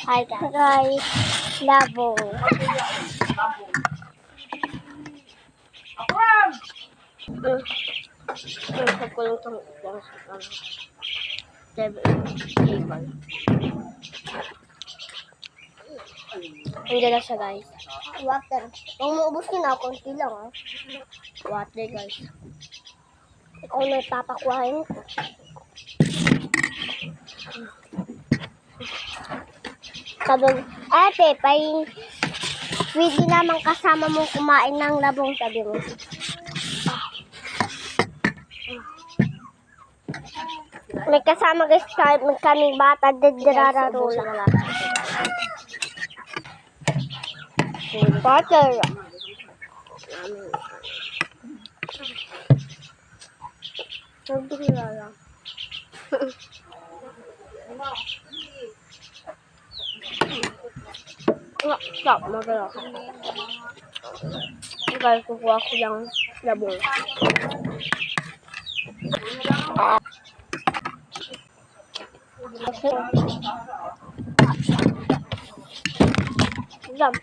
Hi guys. Labo. Pagkulong itong table. Hindi na siya guys. Water. Kung maubos nyo na, konti lang ah. Water guys. Ikaw na ipapakuhain ko. Sabi, ate, pwede naman kasama mo kumain ng labong, sabi mo. May kasama guys kaming bata, dirararo lang. Water. Sabi lang. Stop, magalaw ka. Guys, kukuha ko yung labong. Zam.